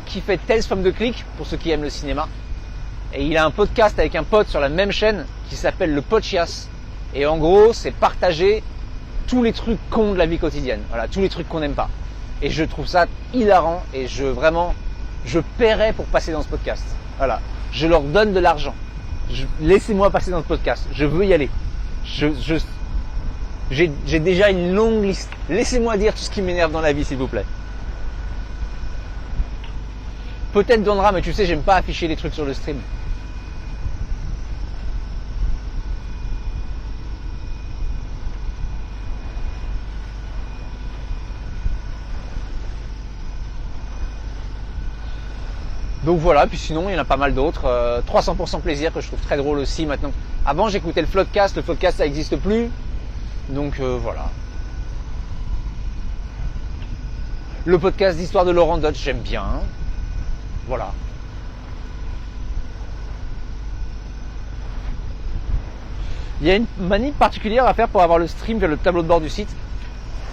qui fait Tales from the Click, pour ceux qui aiment le cinéma. Et il a un podcast avec un pote sur la même chaîne qui s'appelle le Podchias. Et en gros, c'est partager tous les trucs cons de la vie quotidienne. Voilà, tous les trucs qu'on n'aime pas. Et je trouve ça hilarant et je paierais pour passer dans ce podcast. Voilà, je leur donne de l'argent. Laissez-moi passer dans ce podcast. Je veux y aller. J'ai déjà une longue liste. Laissez-moi dire tout ce qui m'énerve dans la vie, s'il vous plaît. Peut-être donnera, mais tu sais, j'aime pas afficher les trucs sur le stream. Donc voilà, puis sinon il y en a pas mal d'autres. 300% plaisir que je trouve très drôle aussi maintenant. Avant j'écoutais le Floodcast ça n'existe plus. Donc voilà. Le podcast d'histoire de Laurent Dodge, j'aime bien. Voilà. Il y a une manip particulière à faire pour avoir le stream vers le tableau de bord du site.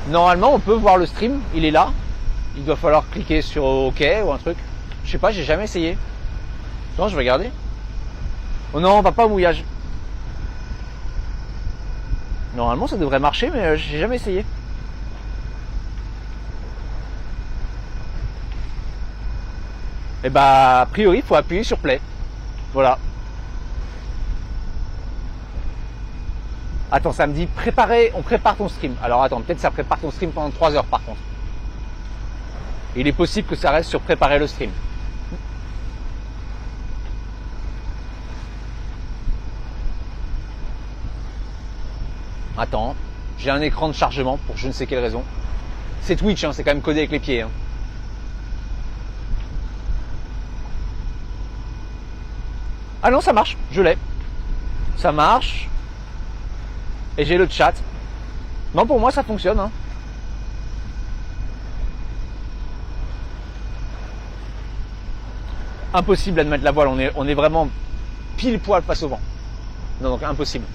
Normalement on peut voir le stream, il est là. Il doit falloir cliquer sur OK ou un truc. Je sais pas, j'ai jamais essayé. Non, je vais regarder. Oh non, on va pas au mouillage. Normalement, ça devrait marcher, mais j'ai jamais essayé. Et bah, a priori, il faut appuyer sur play. Voilà. Attends, ça me dit préparer, on prépare ton stream. Alors attends, peut-être ça prépare ton stream pendant 3 heures par contre. Il est possible que ça reste sur préparer le stream. Attends, j'ai un écran de chargement pour je ne sais quelle raison. C'est Twitch, hein, c'est quand même codé avec les pieds. Hein. Ah non, ça marche, je l'ai. Ça marche. Et j'ai le chat. Non, pour moi, ça fonctionne. Hein. Impossible à mettre la voile, on est vraiment pile poil face au vent. Non, donc impossible.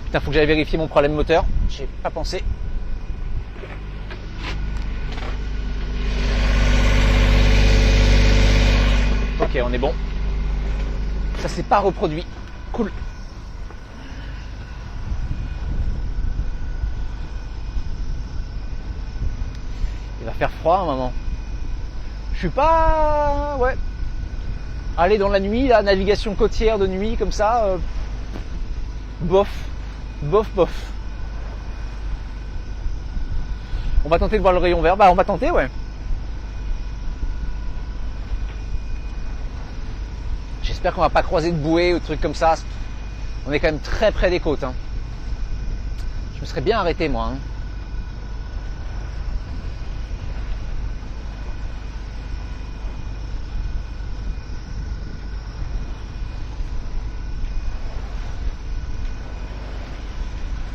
Putain, faut que j'aille vérifier mon problème moteur. J'ai pas pensé. Ok, on est bon. Ça s'est pas reproduit. Cool. Il va faire froid à un moment. Je suis pas... Ouais. Aller dans la nuit, la navigation côtière de nuit, comme ça... bof. Bof. On va tenter de voir le rayon vert. Bah, on va tenter, ouais. J'espère qu'on va pas croiser de bouée ou de trucs comme ça. On est quand même très près des côtes. Hein. Je me serais bien arrêté, moi. Hein.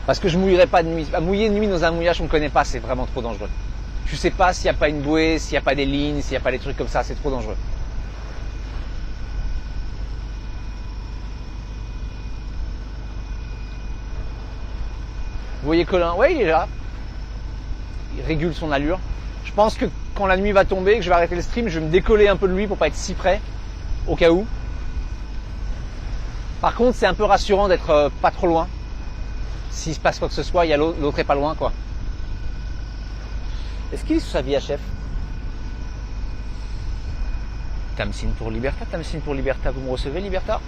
Parce que je mouillerai pas de nuit. Mouiller de nuit dans un mouillage qu'on ne connaît pas, c'est vraiment trop dangereux. Tu sais pas s'il n'y a pas une bouée, s'il n'y a pas des lignes, s'il n'y a pas des trucs comme ça, c'est trop dangereux. Vous voyez Colin? Ouais, il est là. Il régule son allure. Je pense que quand la nuit va tomber, que je vais arrêter le stream, je vais me décoller un peu de lui pour pas être si près, au cas où. Par contre, c'est un peu rassurant d'être pas trop loin. S'il se passe quoi que ce soit, il y a l'autre est pas loin, quoi. Est-ce qu'il est sous sa VHF? Tamsin pour Liberta, vous me recevez, Liberta?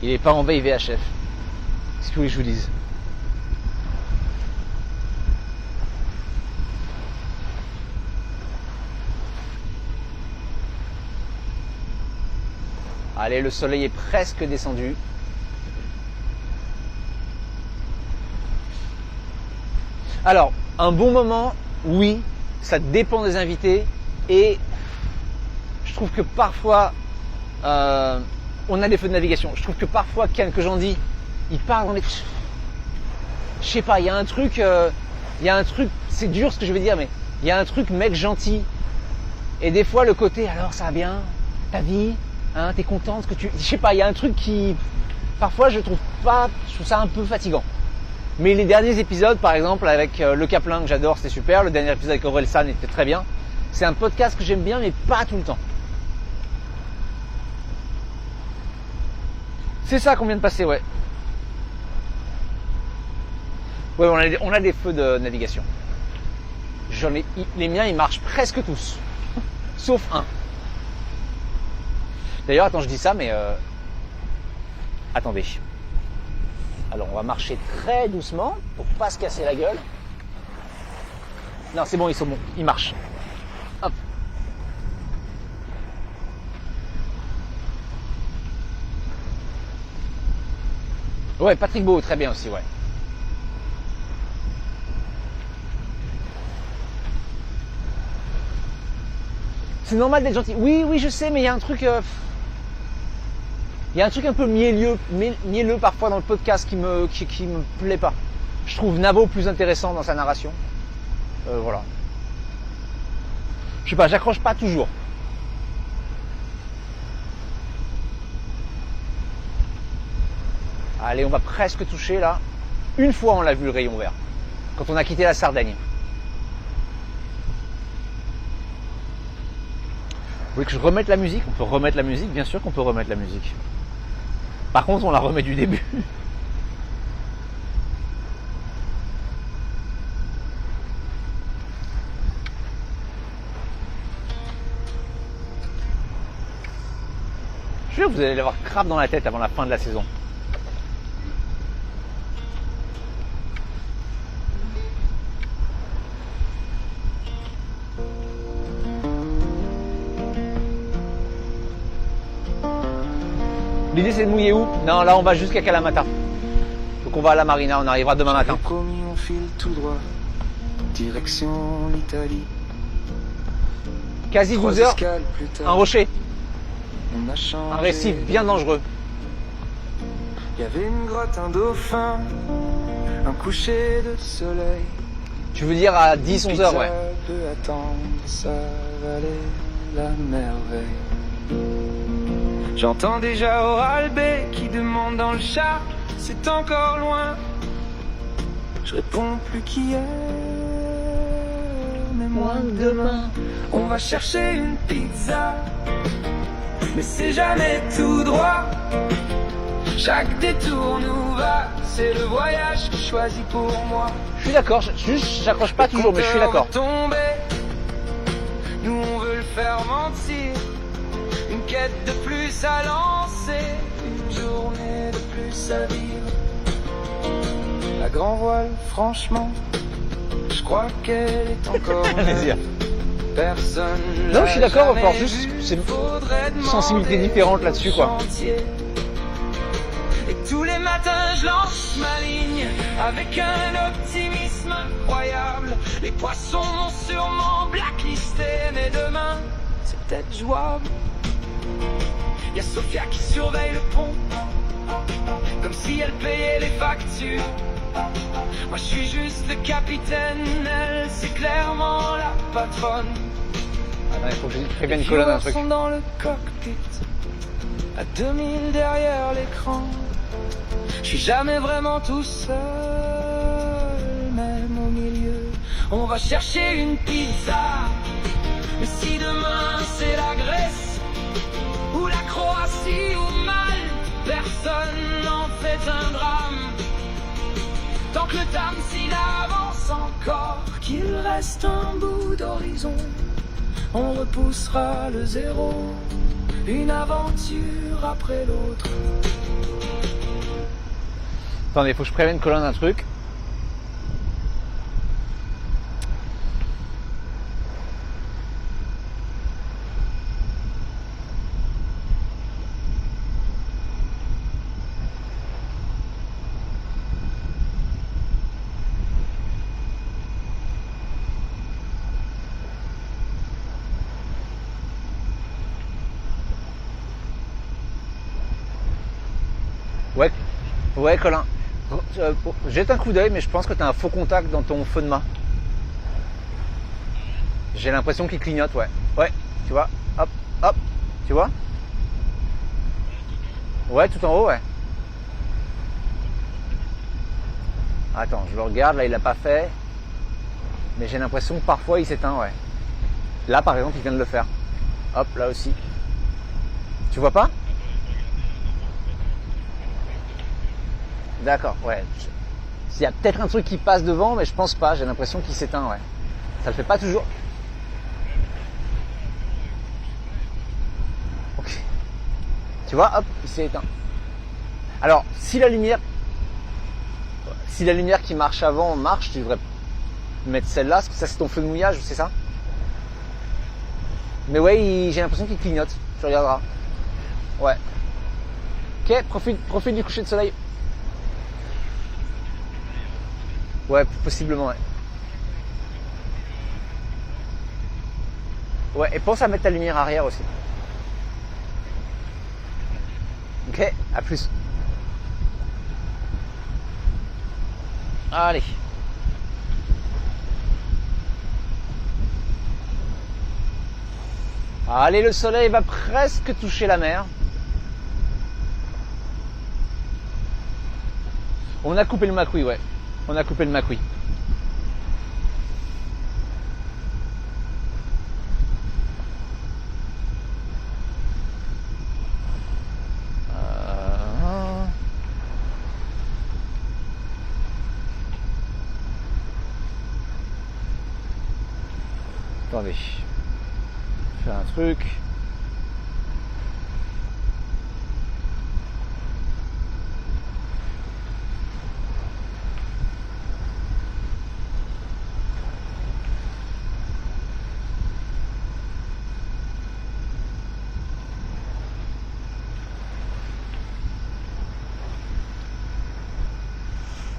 Il est pas en veille VHF. Qu'est-ce que vous voulez que je vous dise? Allez, le soleil est presque descendu. Alors, un bon moment, oui, ça dépend des invités. Et je trouve que parfois, on a des feux de navigation. Je trouve que parfois, Ken Kojandi, il part dans les... Je sais pas, il y a un truc, c'est dur ce que je veux dire, mais il y a un truc mec gentil. Et des fois, le côté, alors ça va bien, ta vie, hein, t'es contente, je sais pas, il y a un truc qui... parfois je trouve ça un peu fatigant. Mais les derniers épisodes, par exemple, avec Le Caplin, que j'adore, c'était super. Le dernier épisode avec Aurel San était très bien. C'est un podcast que j'aime bien, mais pas tout le temps. C'est ça qu'on vient de passer, ouais. Ouais, on a des feux de navigation. Les miens, ils marchent presque tous. Sauf un. D'ailleurs, attends, je dis ça, mais... Attendez. Alors, on va marcher très doucement pour pas se casser la gueule. Non, c'est bon, ils sont bons. Ils marchent. Hop. Ouais, Patrick Beau, très bien aussi, ouais. C'est normal d'être gentil. Oui, je sais, mais il y a un truc... Il y a un truc un peu mielleux parfois dans le podcast qui me plaît pas. Je trouve Navo plus intéressant dans sa narration. Voilà. Je sais pas, j'accroche pas toujours. Allez, on va presque toucher là. Une fois on l'a vu le rayon vert. Quand on a quitté la Sardaigne. Vous voulez que je remette la musique? On peut remettre la musique, bien sûr qu'on peut remettre la musique. Par contre, on la remet du début. Je suis sûr que vous allez l'avoir crabe dans la tête avant la fin de la saison. L'idée c'est de mouiller où? Non, là on va jusqu'à Kalamata. Donc on va à la marina, on arrivera demain matin. Promis, on file tout droit, direction l'Italie. Quasi 12 heures, un rocher, On a changé. un récif bien dangereux. Il y avait une grotte, un dauphin, un coucher de soleil. Tu veux dire à 10-11 heures, ouais. Peut attendre, ça valait la merveille. J'entends déjà Oral B qui demande dans le char, c'est encore loin. Je réponds plus qu'hier, mais moins que demain. On va chercher une pizza, mais c'est jamais tout droit. Chaque détour nous va, c'est le voyage choisi pour moi. Je suis d'accord, j'accroche pas toujours, mais je suis d'accord. Nous on veut le faire mentir. Une quête de plus à lancer, une journée de plus à vivre. La grand voile, franchement, je crois qu'elle est encore Plaisir. Personne. Non, je suis d'accord, encore juste, c'est une sensibilité différente là-dessus, quoi. Et tous les matins, je lance ma ligne avec un optimisme incroyable. Les poissons m'ont sûrement blacklisté, mais demain, c'est peut-être jouable. Y'a Sophia qui surveille le pont, comme si elle payait les factures. Moi je suis juste le capitaine, elle c'est clairement la patronne. Attends, il faut que je prévienne Colin d'un truc. Sont dans le cockpit, à 2000 derrière l'écran. Je suis jamais vraiment tout seul, même au milieu. On va chercher une pizza, mais si demain c'est la Grèce ou la Croatie ou Malte, personne n'en fait un drame. Tant que le Tamsil avance encore, qu'il reste un bout d'horizon, on repoussera le zéro, une aventure après l'autre. Attendez, il faut que je prévienne Colin d'un truc. Ouais, Colin. Jette un coup d'œil, mais je pense que tu as un faux contact dans ton feu de main. J'ai l'impression qu'il clignote, ouais. Ouais, tu vois. Hop, hop, tu vois. Ouais, tout en haut, ouais. Attends, je le regarde, là il l'a pas fait. Mais j'ai l'impression que parfois il s'éteint, ouais. Là par exemple, il vient de le faire. Hop, là aussi. Tu vois pas? D'accord, ouais. Il y a peut-être un truc qui passe devant, mais je pense pas. J'ai l'impression qu'il s'éteint, ouais. Ça le fait pas toujours. Ok. Tu vois, hop, il s'est éteint. Alors, si la lumière qui marche avant marche, tu devrais mettre celle-là. Ça, c'est ton feu de mouillage, c'est ça? Mais ouais, j'ai l'impression qu'il clignote. Tu regarderas. Ouais. Ok, profite du coucher de soleil. Ouais, possiblement, ouais. Ouais, et pense à mettre ta lumière arrière aussi. Ok, à plus. Allez. Allez, le soleil va presque toucher la mer. On a coupé le macouis, ouais. On a coupé le macouis. Attendez. Je fais un truc.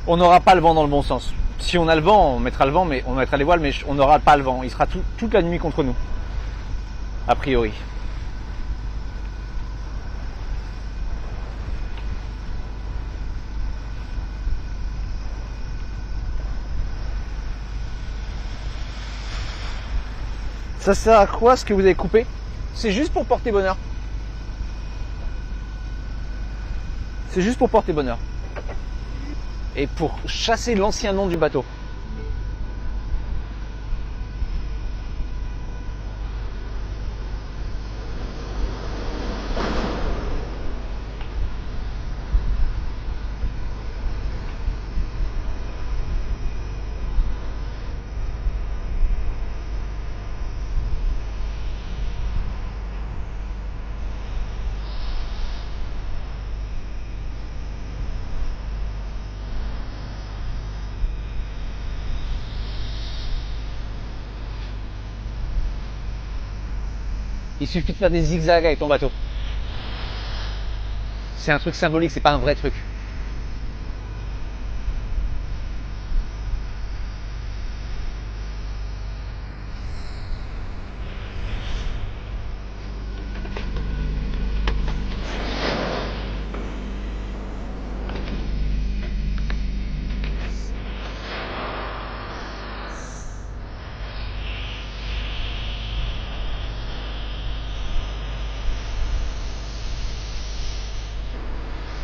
On n'aura pas le vent dans le bon sens. Si on a le vent, on mettra le vent, mais on mettra les voiles, mais on n'aura pas le vent. Il sera toute la nuit contre nous, a priori. Ça sert à quoi ce que vous avez coupé? C'est juste pour porter bonheur. C'est juste pour porter bonheur. Et pour chasser l'ancien nom du bateau. Il suffit de faire des zigzags avec ton bateau. C'est un truc symbolique, c'est pas un vrai truc.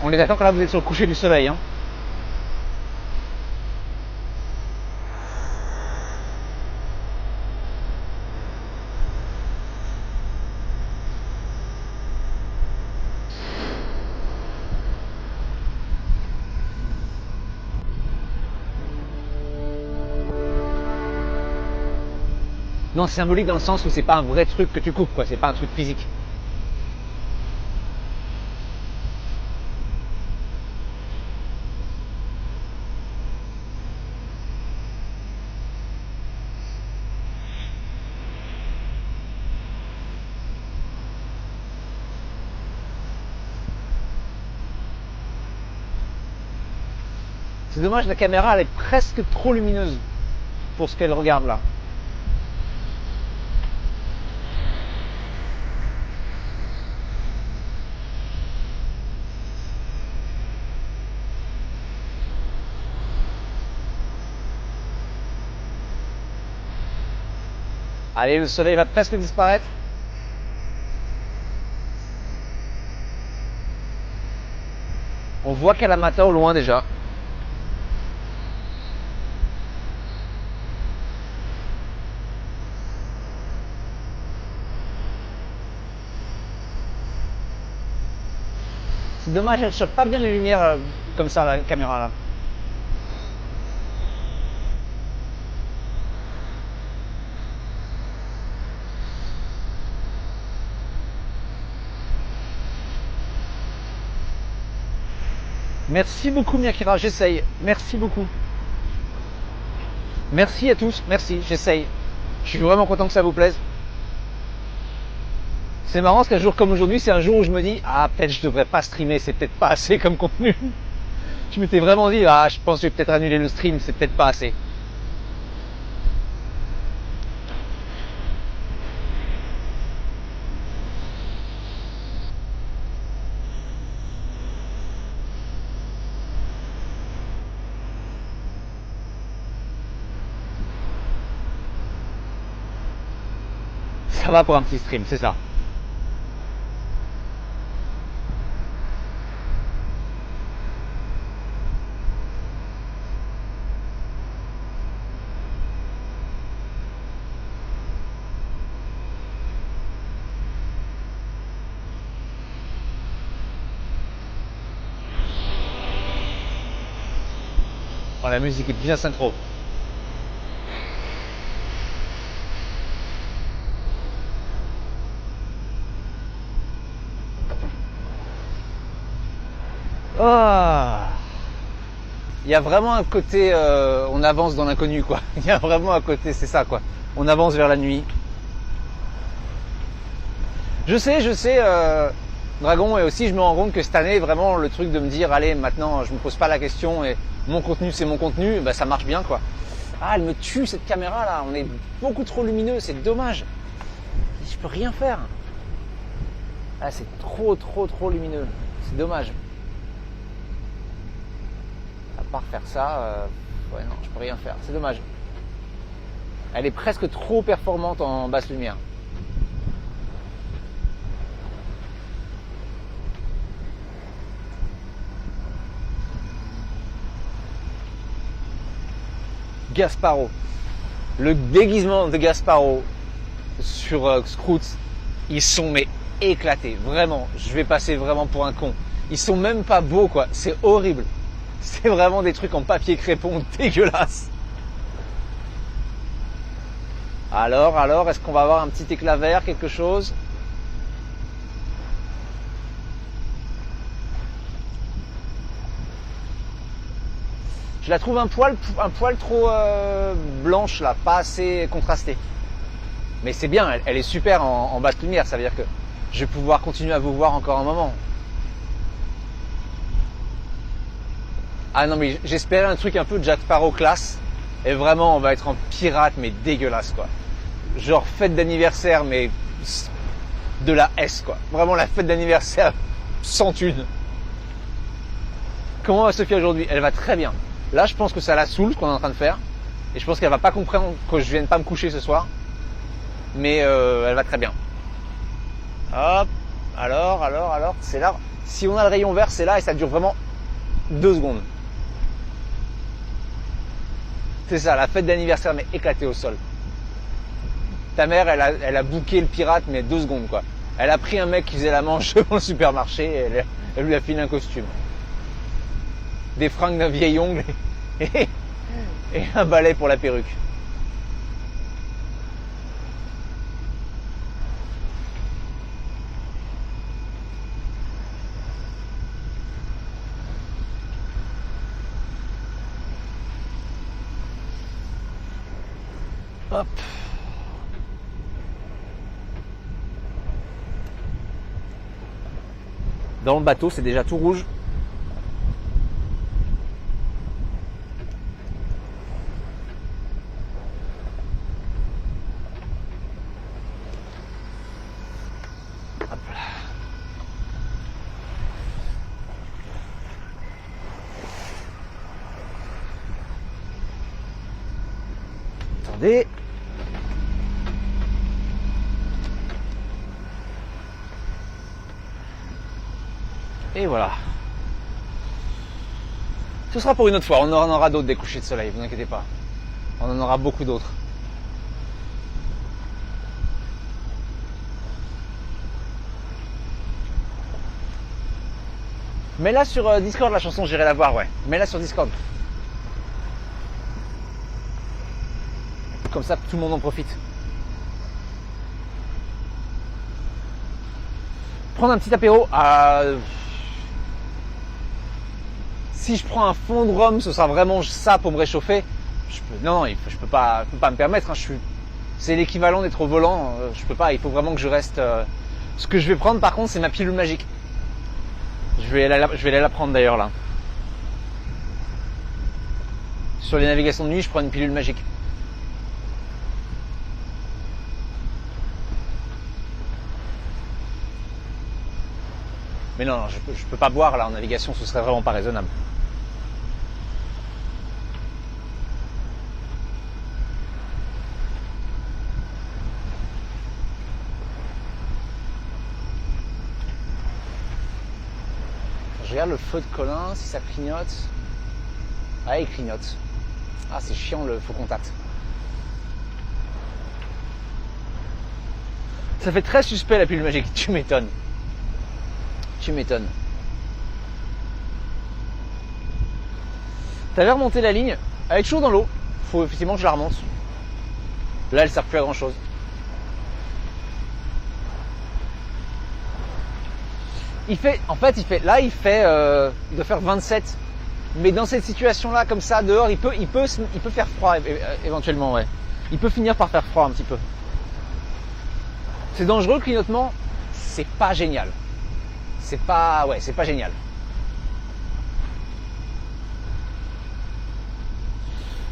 On est d'accord que là vous êtes sur le coucher du soleil, hein. Non, c'est symbolique dans le sens où c'est pas un vrai truc que tu coupes, quoi. C'est pas un truc physique. C'est dommage, la caméra elle est presque trop lumineuse pour ce qu'elle regarde là. Allez, le soleil va presque disparaître. On voit Kalamata au loin déjà. C'est dommage, elle chope pas bien les lumières comme ça, la caméra là. Merci beaucoup Miakira, j'essaye. Merci beaucoup. Merci à tous, merci, j'essaye. Je suis vraiment content que ça vous plaise. C'est marrant parce qu'un jour comme aujourd'hui, c'est un jour où je me dis ah peut-être je devrais pas streamer, c'est peut-être pas assez comme contenu. Je m'étais vraiment dit ah je pense que je vais peut-être annuler le stream, c'est peut-être pas assez. Ça va pour un petit stream, c'est ça. Oh, la musique est bien synchro. Oh. Il y a vraiment un côté, on avance dans l'inconnu quoi. Il y a vraiment un côté, c'est ça quoi. On avance vers la nuit. Je sais, Dragon, et aussi je me rends compte que cette année, vraiment le truc de me dire, allez, maintenant je me pose pas la question et mon contenu c'est mon contenu, bah, ça marche bien quoi. Ah, elle me tue cette caméra là, on est beaucoup trop lumineux, c'est dommage. Je peux rien faire. Ah, c'est trop lumineux, c'est dommage. À part faire ça, ouais non, je peux rien faire, c'est dommage. Elle est presque trop performante en basse lumière. Gasparo. Le déguisement de Gasparo sur Scrooge, ils sont mais éclatés. Vraiment, je vais passer vraiment pour un con. Ils sont même pas beaux quoi, c'est horrible. C'est vraiment des trucs en papier crépon dégueulasses. Alors, est-ce qu'on va avoir un petit éclat vert, quelque chose ? Je la trouve un poil trop blanche là, pas assez contrastée. Mais c'est bien, elle est super en basse lumière, ça veut dire que je vais pouvoir continuer à vous voir encore un moment. Ah non mais j'espérais un truc un peu Jack Sparrow classe. Et vraiment on va être en pirate mais dégueulasse quoi. Genre fête d'anniversaire mais de la S quoi. Vraiment la fête d'anniversaire sans thune. Comment va Sophia aujourd'hui ? Elle va très bien. Là, je pense que ça la saoule ce qu'on est en train de faire. Et je pense qu'elle va pas comprendre que je vienne pas me coucher ce soir. Mais elle va très bien. Hop. Alors. C'est là. Si on a le rayon vert, c'est là et ça dure vraiment 2 secondes. C'est ça, la fête d'anniversaire mais éclatée au sol. Ta mère, elle a booké le pirate mais 2 secondes quoi. Elle a pris un mec qui faisait la manche dans le supermarché et elle lui a filé un costume. Des fringues d'un vieil ongle et un balai pour la perruque. Hop. Dans le bateau, c'est déjà tout rouge. Attendez. Et voilà. Ce sera pour une autre fois. On en aura d'autres des couchers de soleil, vous inquiétez pas. On en aura beaucoup d'autres. Mets-la sur Discord, la chanson, j'irai la voir, ouais. Mets-la sur Discord. Comme ça, tout le monde en profite. Prendre un petit apéro. Si je prends un fond de rhum, ce sera vraiment ça pour me réchauffer. Non, je peux pas me permettre. Hein, c'est l'équivalent d'être au volant. Je peux pas. Il faut vraiment que je reste. Ce que je vais prendre, par contre, c'est ma pilule magique. Je vais aller la prendre d'ailleurs là. Sur les navigations de nuit, je prends une pilule magique. Mais non, je peux pas boire là en navigation, ce serait vraiment pas raisonnable. Je regarde le feu de Colin, si ça clignote. Ah, il clignote. Ah, c'est chiant le faux contact. Ça fait très suspect la pilule magique, tu m'étonnes. Tu m'étonnes. T'avais remonté la ligne, elle est toujours dans l'eau. Faut effectivement que je la remonte. Là, elle sert plus à grand chose. Il doit faire 27. Mais dans cette situation-là, comme ça, dehors, il peut faire froid éventuellement, ouais. Il peut finir par faire froid un petit peu. C'est dangereux le clignotement, c'est pas génial. C'est pas génial.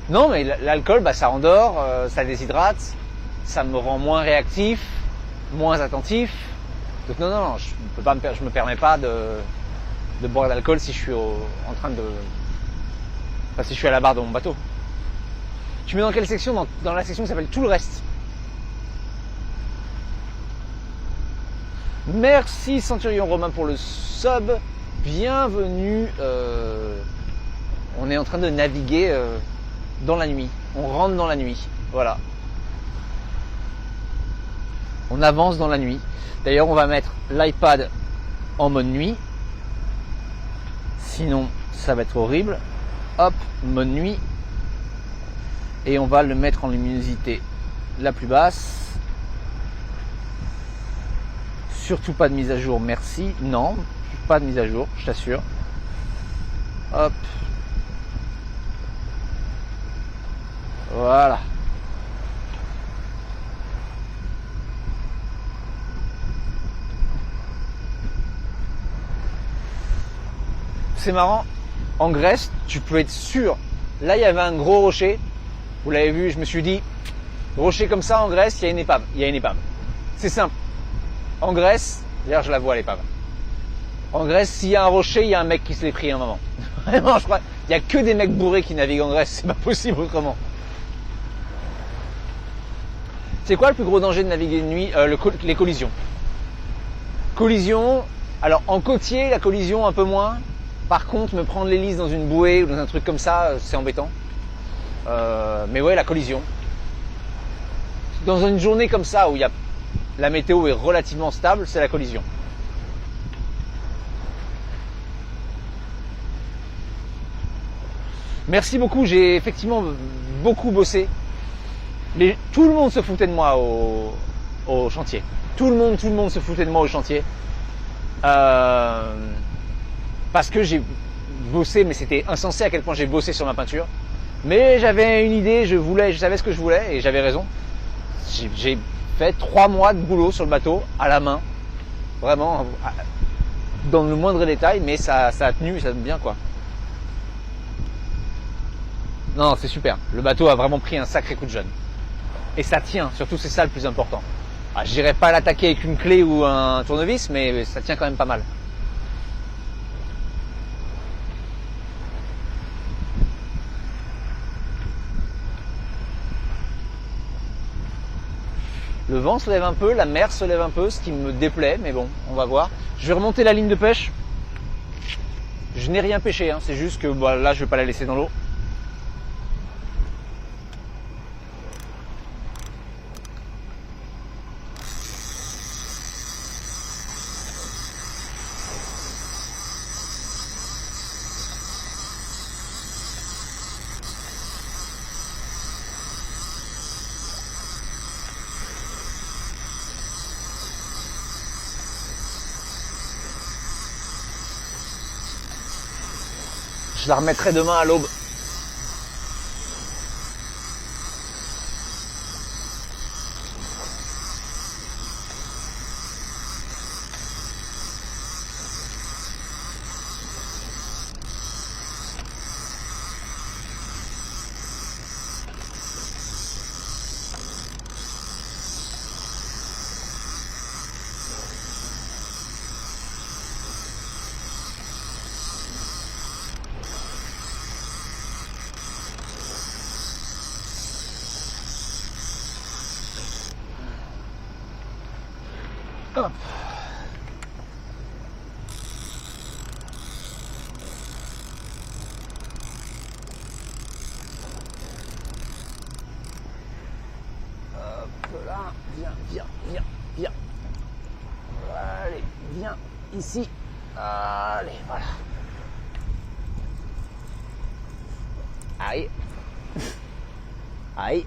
Non, mais l'alcool, ça endort, ça déshydrate, ça me rend moins réactif, moins attentif. Donc non, je me permets pas de boire de l'alcool si je suis si je suis à la barre de mon bateau. Tu mets dans quelle section? Dans la section qui s'appelle tout le reste. Merci Centurion Romain pour le sub. Bienvenue. On est en train de naviguer dans la nuit. On rentre dans la nuit. Voilà. On avance dans la nuit. D'ailleurs, on va mettre l'iPad en mode nuit. Sinon, ça va être horrible. Hop, mode nuit. Et on va le mettre en luminosité la plus basse. Surtout pas de mise à jour, merci. Non, pas de mise à jour, je t'assure. Hop. Voilà. C'est marrant, en Grèce, tu peux être sûr. Là, il y avait un gros rocher. Vous l'avez vu, je me suis dit, rocher comme ça en Grèce, il y a une épave. C'est simple. En Grèce, d'ailleurs je la vois l'épave. En Grèce, s'il y a un rocher, il y a un mec qui se l'est pris un moment. Vraiment, je crois, il y a que des mecs bourrés qui naviguent en Grèce, c'est pas possible autrement. C'est quoi le plus gros danger de naviguer de nuit? Les collisions. Collision, alors en côtier, la collision un peu moins. Par contre, me prendre l'hélice dans une bouée ou dans un truc comme ça, c'est embêtant. Mais ouais, la collision. Dans une journée comme ça où la météo est relativement stable, c'est la collision. Merci beaucoup, j'ai effectivement beaucoup bossé. Tout le monde se foutait de moi au chantier. Tout le monde se foutait de moi au chantier. Parce que j'ai bossé, mais c'était insensé à quel point j'ai bossé sur ma peinture. Mais j'avais une idée, je savais ce que je voulais et j'avais raison. J'ai fait 3 mois de boulot sur le bateau, à la main. Vraiment, dans le moindre détail, mais ça a tenu et ça donne bien quoi. Non, c'est super. Le bateau a vraiment pris un sacré coup de jeune. Et ça tient, surtout c'est ça le plus important. J'irai pas l'attaquer avec une clé ou un tournevis, mais ça tient quand même pas mal. Le vent se lève un peu, la mer se lève un peu, ce qui me déplaît, mais bon, on va voir. Je vais remonter la ligne de pêche. Je n'ai rien pêché, hein, c'est juste que là, je vais pas la laisser dans l'eau. Je la remettrai demain à l'aube. Hop. Hop là, viens. Allez, viens ici. Allez, voilà. Aïe. Aïe.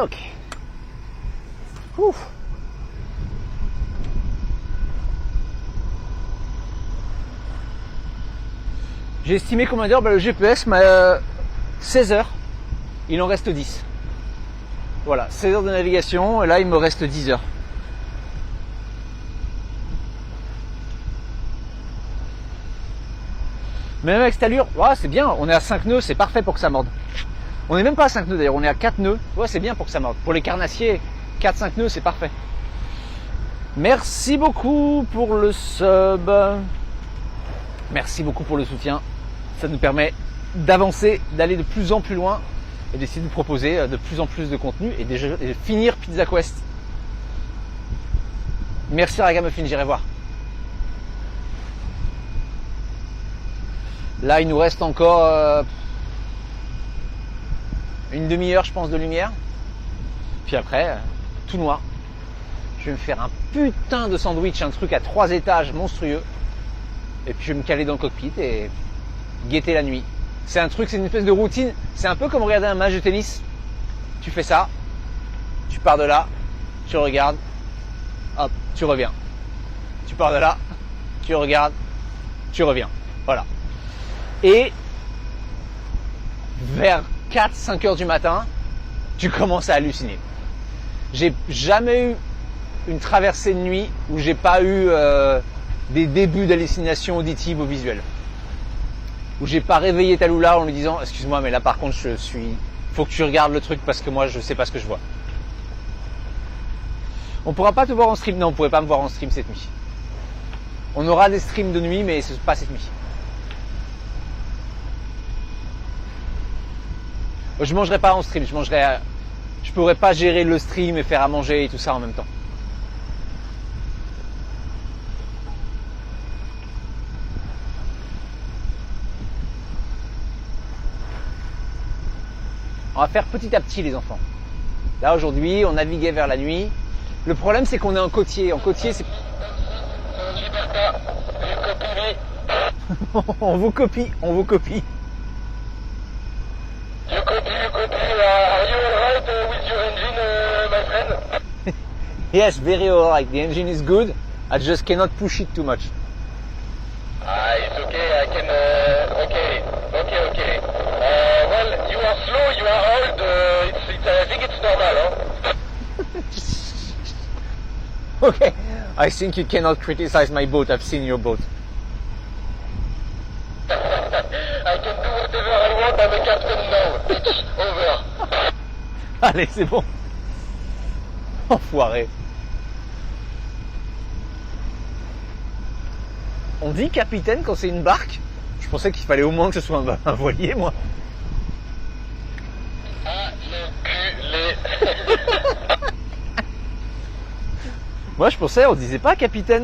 Ok. Ouf. J'ai estimé combien d'heures, le GPS m'a 16 heures. Il en reste 10. Voilà, 16 heures de navigation et là il me reste 10 heures. Même avec cette allure, ouais, c'est bien, on est à 5 nœuds, c'est parfait pour que ça morde. On n'est même pas à 5 nœuds d'ailleurs, on est à 4 nœuds. Ouais, c'est bien pour que ça morde. Pour les carnassiers, 4-5 nœuds, c'est parfait. Merci beaucoup pour le sub. Merci beaucoup pour le soutien. Ça nous permet d'avancer, d'aller de plus en plus loin et d'essayer de vous proposer de plus en plus de contenu et de finir Pizza Quest. Merci Ragamuffin, j'irai voir. Là, il nous reste encore une demi-heure, je pense, de lumière. Puis après, tout noir. Je vais me faire un putain de sandwich, un truc à 3 étages monstrueux. Et puis je vais me caler dans le cockpit et guetter la nuit. C'est un truc, c'est une espèce de routine. C'est un peu comme regarder un match de tennis. Tu fais ça, tu pars de là, tu regardes, hop, tu reviens. Tu pars de là, tu regardes, tu reviens. Voilà. Et vers 4-5 heures du matin, tu commences à halluciner. J'ai jamais eu une traversée de nuit où j'ai pas eu des débuts d'hallucination auditive ou visuelle. Où j'ai pas réveillé Tallulah en lui disant excuse-moi mais là par contre faut que tu regardes le truc parce que moi je sais pas ce que je vois. On pourra pas te voir en stream, non, on pourrait pas me voir en stream cette nuit. On aura des streams de nuit mais pas cette nuit. Je mangerai pas en stream, je pourrais pas gérer le stream et faire à manger et tout ça en même temps. On va faire petit à petit les enfants. Là aujourd'hui, on naviguait vers la nuit. Le problème c'est qu'on est en côtier. En côtier c'est... On vous copie. You copy. Are you alright with your engine, my friend? Yes, very alright. The engine is good. I just cannot push it too much. It's okay. I can. Okay. Well, you are slow. You are old. I think it's normal, huh? Okay. I think you cannot criticize my boat. I've seen your boat. I can do whatever I want. I'm a captain now. It's over. Allez, c'est bon. Enfoiré. On dit capitaine quand c'est une barque? Je pensais qu'il fallait au moins que ce soit un voilier, moi. Ah, l'enculé. Moi, je pensais, on disait pas capitaine.